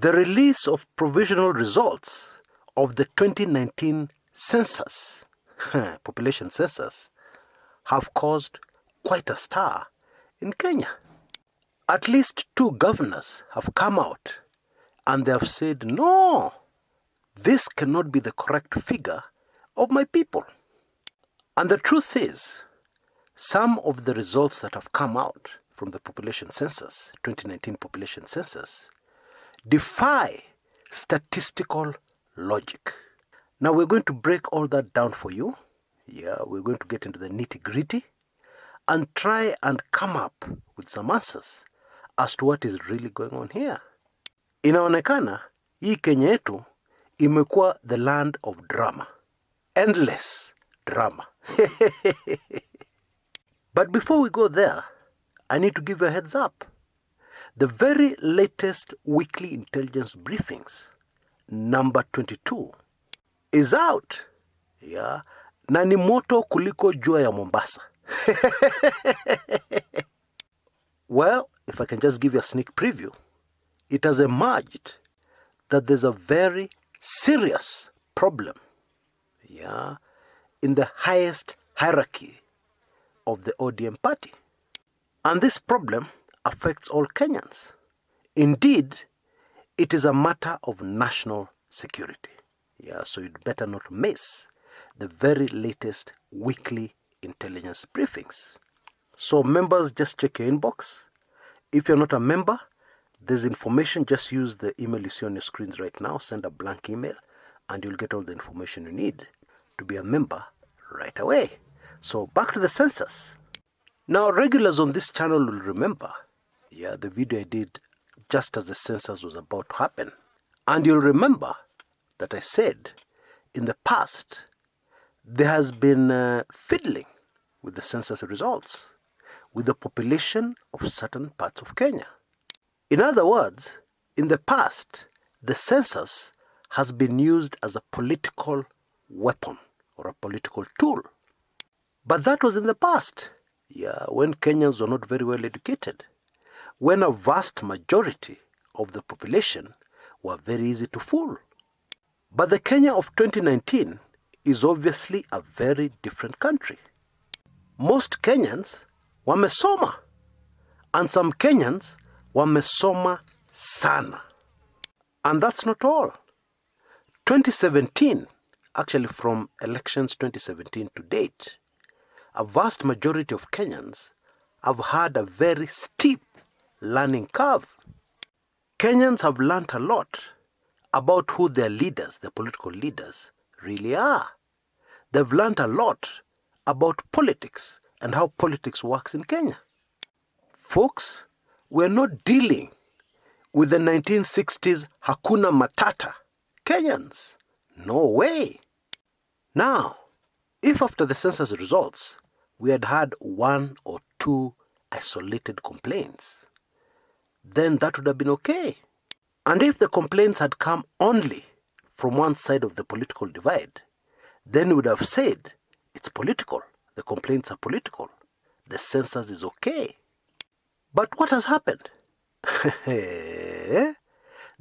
The release of provisional results of the 2019 census, population census, have caused quite a stir in Kenya. At least 2 governors have come out and they have said, no, this cannot be the correct figure of my people. And the truth is, some of the results that have come out from the population census, 2019 population census, defy statistical logic. Now we're going to break all that down for you. Yeah, we're going to get into the nitty-gritty and try and come up with some answers as to what is really going on here. Inaonekana, hii Kenya yetu imekuwa the land of drama. Endless drama. But before we go there, I need to give you a heads up. The very latest weekly intelligence briefings, number 22, is out. Yeah. Na ni moto kuliko jua ya Mombasa. Well, if I can just give you a sneak preview, it has emerged that there's a very serious problem, yeah, in the highest hierarchy of the ODM party. And this problem affects all Kenyans. Indeed, it is a matter of national security. Yeah, so you'd better not miss the very latest weekly intelligence briefings. So members, just check your inbox. If you're not a member, there's information. Just use the email you see on your screens right now. Send a blank email and you'll get all the information you need to be a member right away. So back to the census. Now, regulars on this channel will remember, yeah, the video I did just as the census was about to happen. And you'll remember that I said in the past there has been fiddling with the census results, with the population of certain parts of Kenya. In other words, in the past, the census has been used as a political weapon or a political tool. But that was in the past, yeah, when Kenyans were not very well educated, when a vast majority of the population were very easy to fool. But the Kenya of 2019 is obviously a very different country. Most Kenyans wamesoma, and some Kenyans wamesoma sana. And that's not all. 2017, actually from elections 2017 to date, a vast majority of Kenyans have had a very steep learning curve. Kenyans have learnt a lot about who their leaders, their political leaders, really are. They've learnt a lot about politics and how politics works in Kenya. Folks, we're not dealing with the 1960s Hakuna Matata Kenyans. No way. Now, if after the census results, we had had 1 or 2 isolated complaints, then that would have been okay. And if the complaints had come only from one side of the political divide, then we would have said, it's political. The complaints are political. The census is okay. But what has happened? There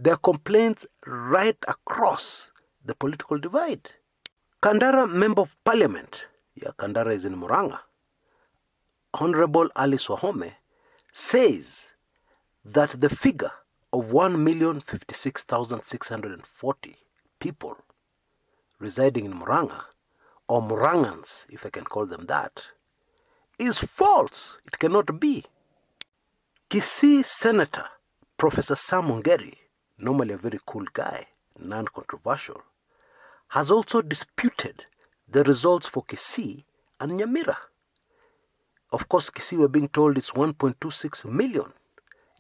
are complaints right across the political divide. Kandara Member of Parliament, yeah, Kandara is in Muranga, Honorable Alice Wahome, says that the figure of 1,056,640 people residing in Muranga, or Murangans, if I can call them that, is false. It cannot be. Kisii Senator Professor Sam Ongeri, normally a very cool guy, non-controversial, has also disputed the results for Kisii and Nyamira. Of course, Kisii, we're being told it's 1.26 million.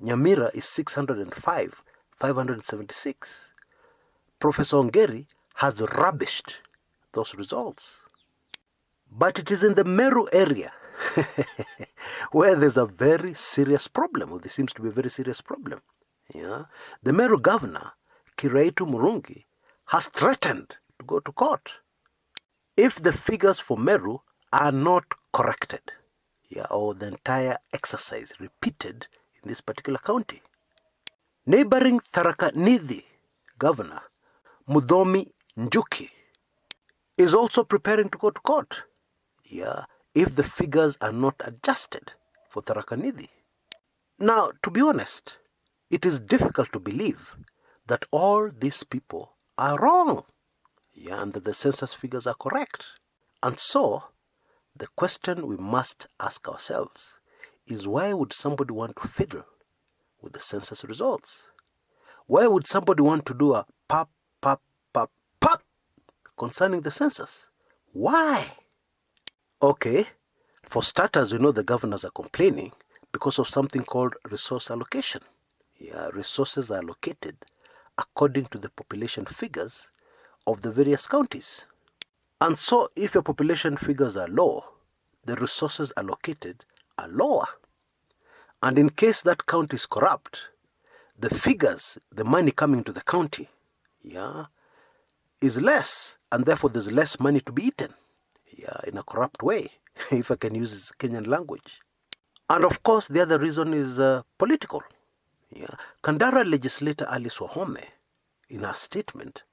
Nyamira is 605,576. Professor Ongeri has rubbished those results. But it is in the Meru area where there's a very serious problem, or there seems to be a very serious problem. Yeah? The Meru governor, Kiraitu Murungi, has threatened to go to court if the figures for Meru are not corrected, yeah, or the entire exercise repeated in this particular county. Neighboring Tharaka Nithi Governor Mudhomi Njuki is also preparing to go to court, if the figures are not adjusted for Tharaka Nithi. Now, to be honest, it is difficult to believe that all these people are wrong, and that the census figures are correct. And so, the question we must ask ourselves is, why would somebody want to fiddle with the census results? Why would somebody want to do a pop concerning the census? Why? Okay, for starters, we know the governors are complaining because of something called resource allocation. Resources are allocated according to the population figures of the various counties. And so if your population figures are low, the resources allocated are lower. And in case that county is corrupt, the figures, the money coming to the county, is less, and therefore there's less money to be eaten, in a corrupt way, if I can use Kenyan language. And of course, the other reason is political. Kandara legislator Alice Wahome, in her statement,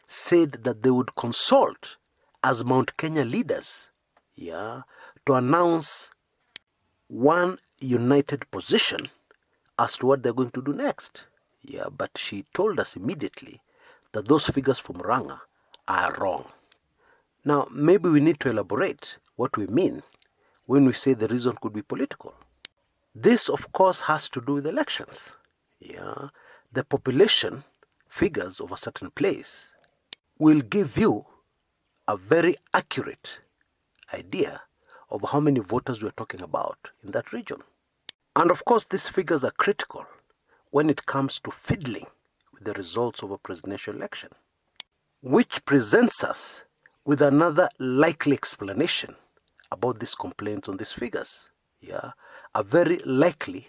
said that they would consult as Mount Kenya leaders, to announce one united position as to what they're going to do next. But she told us immediately that those figures from Ranga are wrong. Now, maybe we need to elaborate what we mean when we say the reason could be political. This, of course, has to do with elections. The population figures of a certain place will give you a very accurate idea of how many voters we're talking about in that region. And of course, these figures are critical when it comes to fiddling with the results of a presidential election, which presents us with another likely explanation about these complaints on these figures. A very likely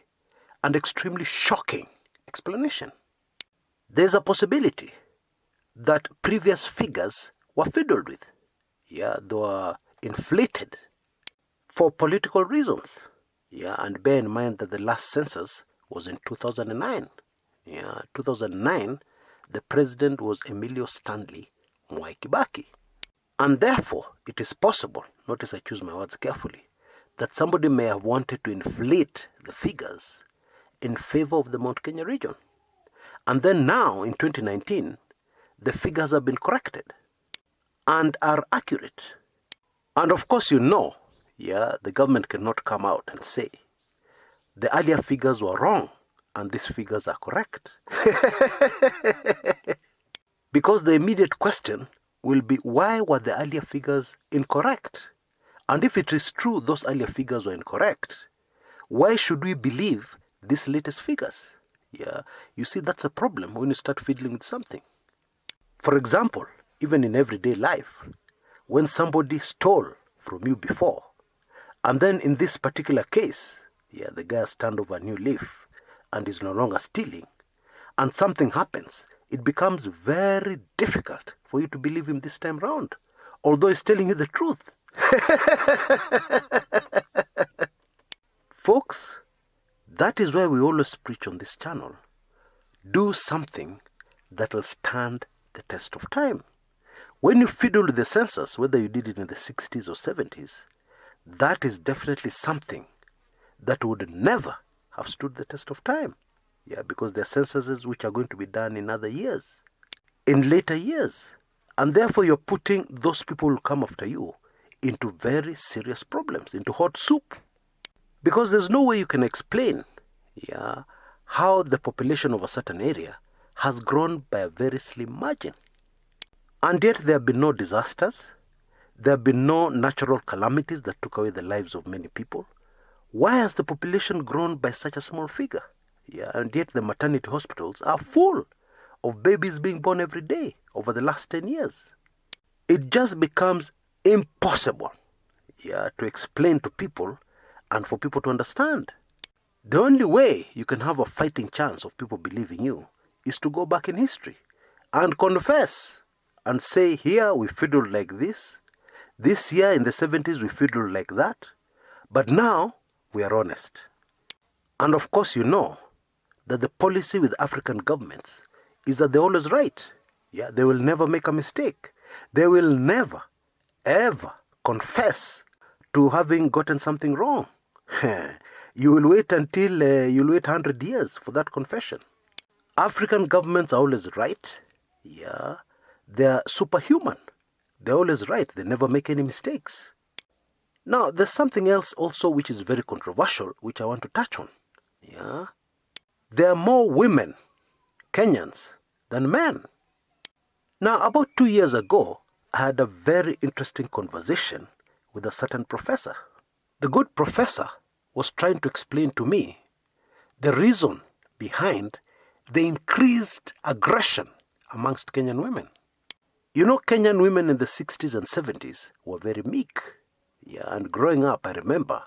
and extremely shocking explanation. There's a possibility that previous figures were fiddled with. They were inflated for political reasons. And bear in mind that the last census was in 2009. 2009, the president was Emilio Stanley Mwai Kibaki. And therefore, it is possible, notice I choose my words carefully, that somebody may have wanted to inflate the figures in favor of the Mount Kenya region. And then now, in 2019, the figures have been corrected and are accurate. And of course, the government cannot come out and say, the earlier figures were wrong and these figures are correct. Because the immediate question will be, why were the earlier figures incorrect? And if it is true those earlier figures were incorrect, why should we believe these latest figures? You see, that's a problem when you start fiddling with something. For example, even in everyday life, when somebody stole from you before, and then in this particular case, the guy has turned over a new leaf and is no longer stealing, and something happens, it becomes very difficult for you to believe him this time round, although he's telling you the truth. Folks, that is why we always preach on this channel. Do something that will stand the test of time. When you fiddle with the census, whether you did it in the 60s or 70s, that is definitely something that would never have stood the test of time. Because there are censuses which are going to be done in other years, in later years. And therefore you're putting those people who come after you into very serious problems, into hot soup. Because there's no way you can explain how the population of a certain area has grown by a very slim margin. And yet there have been no disasters. There have been no natural calamities that took away the lives of many people. Why has the population grown by such a small figure? And yet the maternity hospitals are full of babies being born every day over the last 10 years. It just becomes impossible to explain to people and for people to understand. The only way you can have a fighting chance of people believing you is to go back in history and confess and say, here we fiddled like this year in the 70s we fiddled like that, but now we are honest. And of course that the policy with African governments is that they're always right. Yeah, they will never make a mistake. They will never, ever confess to having gotten something wrong. You will wait until you'll wait 100 years for that confession. African governments are always right. Yeah, they're superhuman. They're always right. They never make any mistakes. Now, there's something else also which is very controversial, which I want to touch on. Yeah, there are more women, Kenyans, than men. Now, about 2 years ago, I had a very interesting conversation with a certain professor. The good professor was trying to explain to me the reason behind the increased aggression amongst Kenyan women. You know, Kenyan women in the 60s and 70s were very meek. Yeah, and growing up, I remember,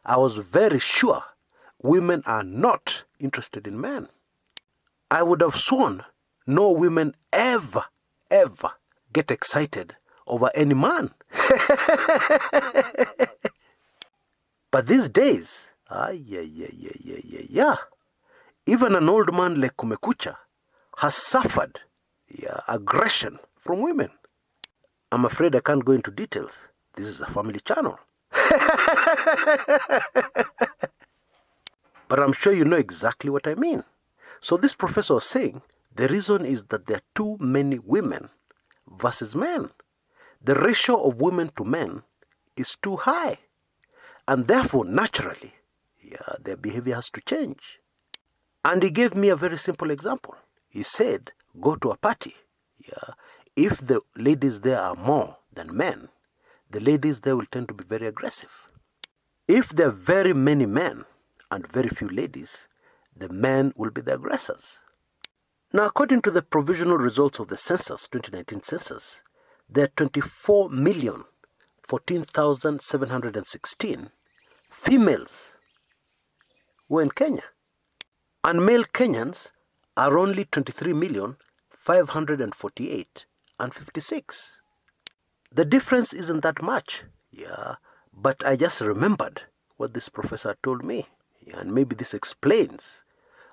I was very sure women are not interested in men. I would have sworn no women ever get excited over any man. But these days, even an old man like Kumekucha has suffered aggression from women. I'm afraid I can't go into details. This is a family channel. But I'm sure you know exactly what I mean. So this professor was saying the reason is that there are too many women versus men. The ratio of women to men is too high. And therefore, naturally, their behavior has to change. And he gave me a very simple example. He said, go to a party. If the ladies there are more than men, the ladies there will tend to be very aggressive. If there are very many men and very few ladies, the men will be the aggressors. Now, according to the provisional results of the Census, 2019 Census, there are 24,014,716 females who are in Kenya. And male Kenyans are only 23,548,056. The difference isn't that much, but I just remembered what this professor told me. And maybe this explains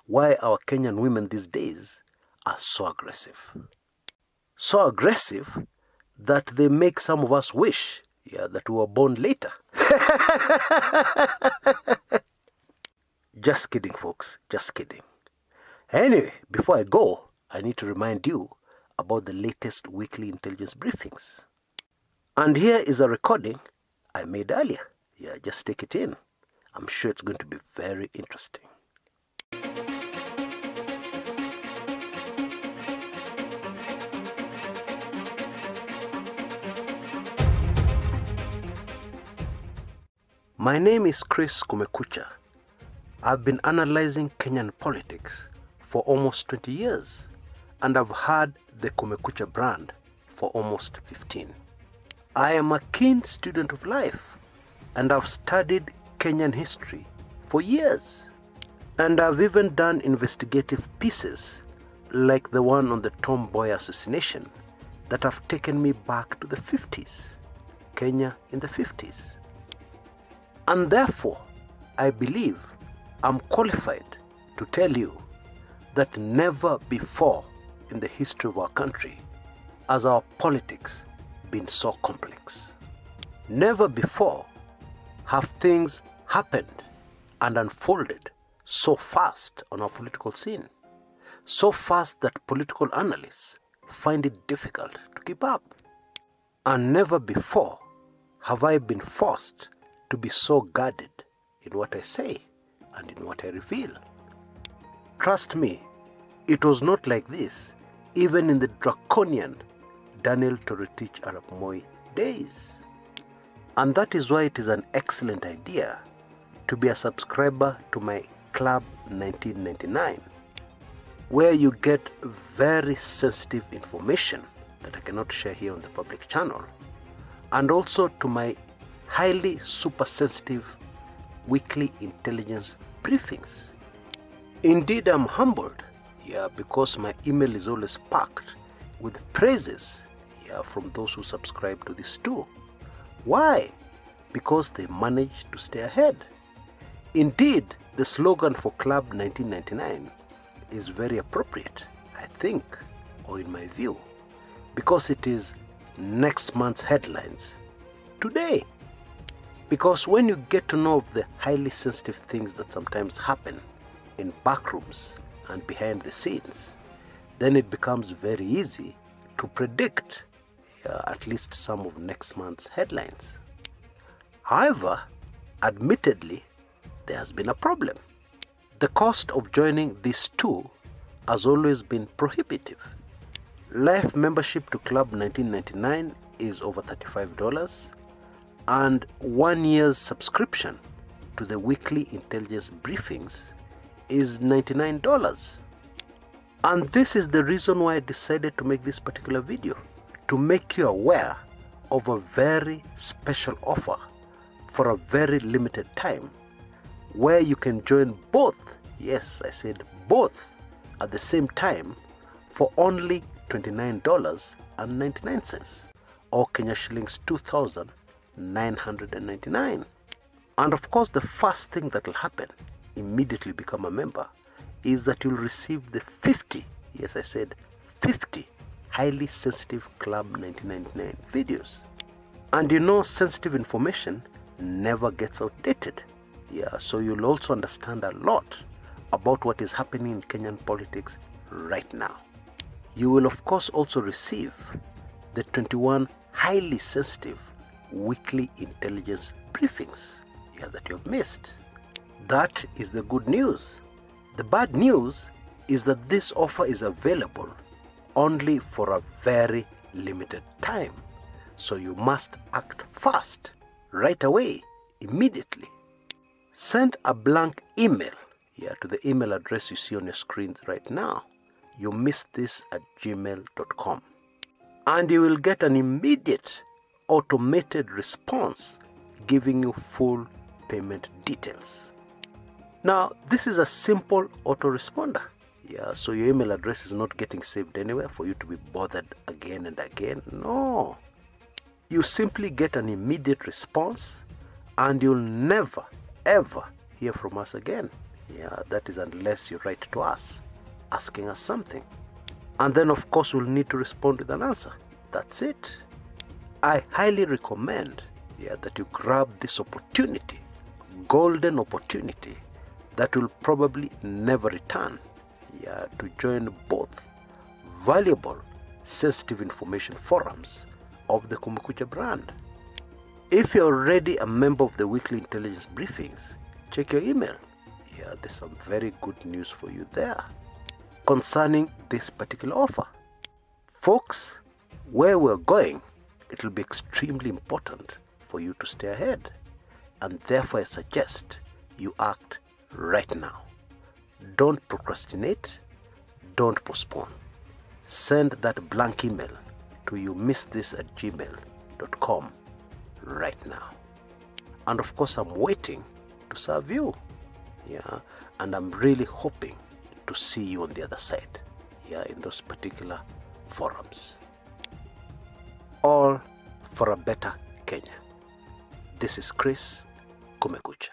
why our Kenyan women these days are so aggressive. So aggressive that they make some of us wish that we were born later. Just kidding, folks. Just kidding. Anyway, before I go, I need to remind you about the latest weekly intelligence briefings. And here is a recording I made earlier. Just take it in. I'm sure it's going to be very interesting. My name is Chris Kumekucha. I've been analyzing Kenyan politics for almost 20 years, and I've had the Kumekucha brand for almost 15. I am a keen student of life, and I've studied Kenyan history for years. And I've even done investigative pieces like the one on the Tomboy assassination that have taken me back to the 50s, Kenya in the 50s. And therefore, I believe I'm qualified to tell you that never before in the history of our country has our politics been so complex. Never before have things happened and unfolded so fast on our political scene, so fast that political analysts find it difficult to keep up. And never before have I been forced to be so guarded in what I say and in what I reveal. Trust me, it was not like this even in the draconian Daniel Toroitich Arap Moi days. And that is why it is an excellent idea to be a subscriber to my Club 1999, where you get very sensitive information that I cannot share here on the public channel, and also to my highly super sensitive weekly intelligence briefings. Indeed, I'm humbled, because my email is always packed with praises, from those who subscribe to this too. Why? Because they manage to stay ahead. Indeed, the slogan for Club 1999 is very appropriate, I think, or in my view, because it is next month's headlines today. Because when you get to know of the highly sensitive things that sometimes happen in backrooms and behind the scenes, then it becomes very easy to predict at least some of next month's headlines. However, admittedly, there has been a problem. The cost of joining these two has always been prohibitive. Life membership to Club 1999 is over $35, and 1 year's subscription to the weekly intelligence briefings is $99. And this is the reason why I decided to make this particular video, to make you aware of a very special offer for a very limited time, where you can join both, yes, I said both, at the same time for only $29.99, or Kenya shillings 2,999. And of course, the first thing that will happen, immediately become a member, is that you'll receive the 50, yes I said 50, highly sensitive Club 1999 videos. And you know, sensitive information never gets outdated. Yeah, so you'll also understand a lot about what is happening in Kenyan politics right now. You will of course also receive the 21 highly sensitive weekly intelligence briefings that you have missed. That is the good news. The bad news is that this offer is available only for a very limited time. So you must act fast, right away, immediately. Send a blank email to the email address you see on your screens right now. You missed this at gmail.com. And you will get an immediate automated response giving you full payment details. Now, this is a simple autoresponder. So your email address is not getting saved anywhere for you to be bothered again and again. No. You simply get an immediate response and you'll never, ever hear from us again. That is unless you write to us, asking us something. And then of course we'll need to respond with an answer. That's it. I highly recommend that you grab this opportunity, golden opportunity, that will probably never return, to join both valuable, sensitive information forums of the Kumekucha brand. If you're already a member of the weekly intelligence briefings, check your email. There's some very good news for you there concerning this particular offer. Folks, where we're going, it will be extremely important for you to stay ahead. And therefore I suggest you act right now. Don't procrastinate. Don't postpone. Send that blank email to youmissthis@gmail.com right now. And of course I'm waiting to serve you. And I'm really hoping to see you on the other side, in those particular forums. All for a better Kenya. This is Chris Kumekucha.